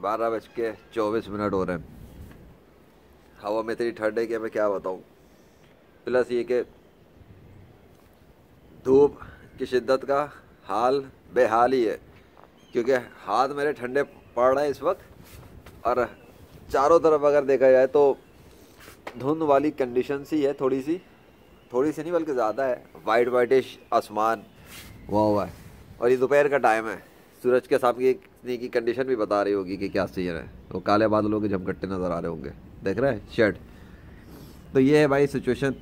12:24 हो रहे हैं। हवा में इतनी ठंड है कि मैं क्या बताऊँ। प्लस ये कि धूप की शिद्दत का हाल बेहाल ही है, क्योंकि हाथ मेरे ठंडे पड़ रहे हैं इस वक्त। और चारों तरफ अगर देखा जाए तो धुंध वाली कंडीशन सी है, थोड़ी सी नहीं बल्कि ज़्यादा है। वाइटिश आसमान हुआ है, और ये दोपहर का टाइम है। सूरज के सामने की कंडीशन भी बता रही होगी कि क्या सीन है। वो काले बादलों के झमकट्टे नज़र आ रहे होंगे, देख रहे हैं शेड। तो ये है भाई सिचुएशन।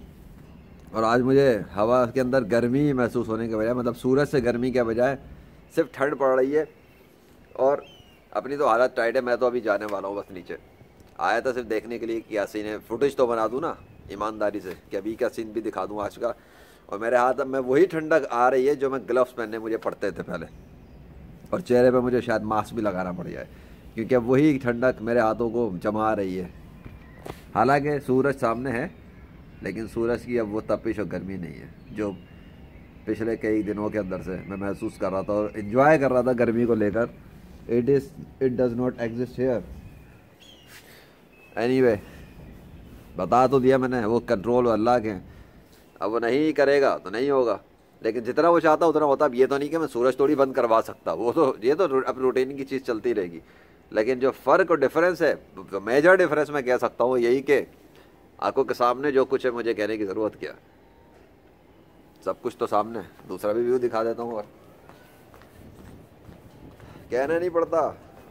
और आज मुझे हवा के अंदर गर्मी महसूस होने के बजाय, मतलब सूरज से गर्मी के बजाय सिर्फ ठंड पड़ रही है। और अपनी तो हालत टाइट है। मैं तो अभी जाने वाला हूँ बस नीचे। आया था सिर्फ देखने के लिए क्या सीन है, फुटेज तो बना दूँ ना ईमानदारी से, कि अभी का सीन भी दिखा दूँ आज का। और मेरे हाथ में वही ठंडक आ रही है जो मैं ग्लव्स पहनने मुझे पड़ते थे पहले, और चेहरे पे मुझे शायद मास्क भी लगाना पड़ जाए, क्योंकि अब वही ठंडक मेरे हाथों को जमा रही है। हालांकि सूरज सामने है, लेकिन सूरज की अब वो तपिश और गर्मी नहीं है जो पिछले कई दिनों के अंदर से मैं महसूस कर रहा था और इन्जॉय कर रहा था गर्मी को लेकर। It does not exist here. Anyway, बता तो दिया मैंने, वो कंट्रोल अल्लाह के हैं। अब वो नहीं करेगा तो नहीं होगा, लेकिन जितना वो चाहता उतना होता। अब ये तो नहीं कि मैं सूरज थोड़ी बंद करवा सकता, वो तो ये तो अब रूटीन की चीज़ चलती रहेगी। लेकिन जो फ़र्क और डिफरेंस है, जो मेजर डिफरेंस मैं कह सकता हूँ यही कि आंखों के सामने जो कुछ है मुझे कहने की ज़रूरत क्या, सब कुछ तो सामने है। दूसरा भी व्यू दिखा देता हूँ, और कहना नहीं पड़ता,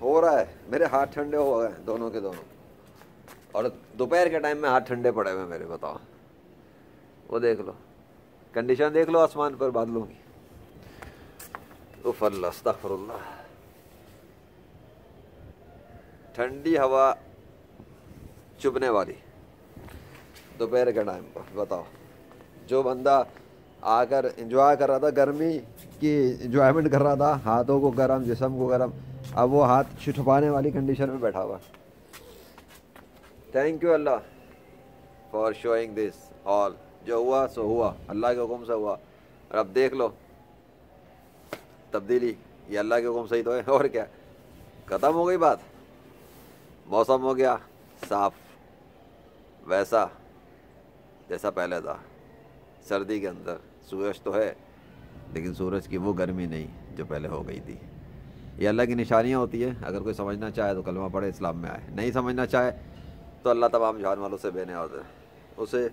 हो रहा है। मेरे हाथ ठंडे हो गए दोनों के दोनों, और दोपहर के टाइम में हाथ ठंडे पड़े हुए मेरे, बताओ। वो देख लो, कंडीशन देख लो आसमान पर बादलों की। उफ़ अल्लाह, अस्तग़फिरुल्लाह। ठंडी हवा चुभने वाली दोपहर के टाइम पर, बताओ। जो बंदा आकर एंजॉय कर रहा था, गर्मी की एंजॉयमेंट कर रहा था, हाथों को गर्म, जिस्म को गर्म, अब वो हाथ छुपाने वाली कंडीशन में बैठा हुआ। Thank you Allah for showing this all. जो हुआ सो हुआ, अल्लाह के हुक्म से हुआ। और अब देख लो तब्दीली, ये अल्लाह के हुक्म से ही तो है, और क्या। ख़त्म हो गई बात। मौसम हो गया साफ, वैसा जैसा पहले था। सर्दी के अंदर सूरज तो है, लेकिन सूरज की वो गर्मी नहीं जो पहले हो गई थी। ये अल्लाह की निशानियाँ होती है। अगर कोई समझना चाहे तो कलमा पढ़े, इस्लाम में आए। नहीं समझना चाहे तो अल्लाह तमाम जान वालों से बेनियाज़ है। उसे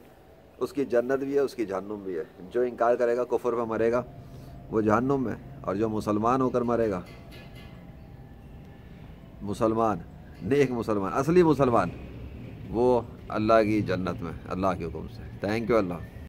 उसकी जन्नत भी है, उसकी जहन्नुम भी है। जो इनकार करेगा, कुफर में मरेगा, वो जहन्नुम में। और जो मुसलमान होकर मरेगा, मुसलमान, नेक मुसलमान, असली मुसलमान, वो अल्लाह की जन्नत में, अल्लाह के हुक्म से। Thank you Allah.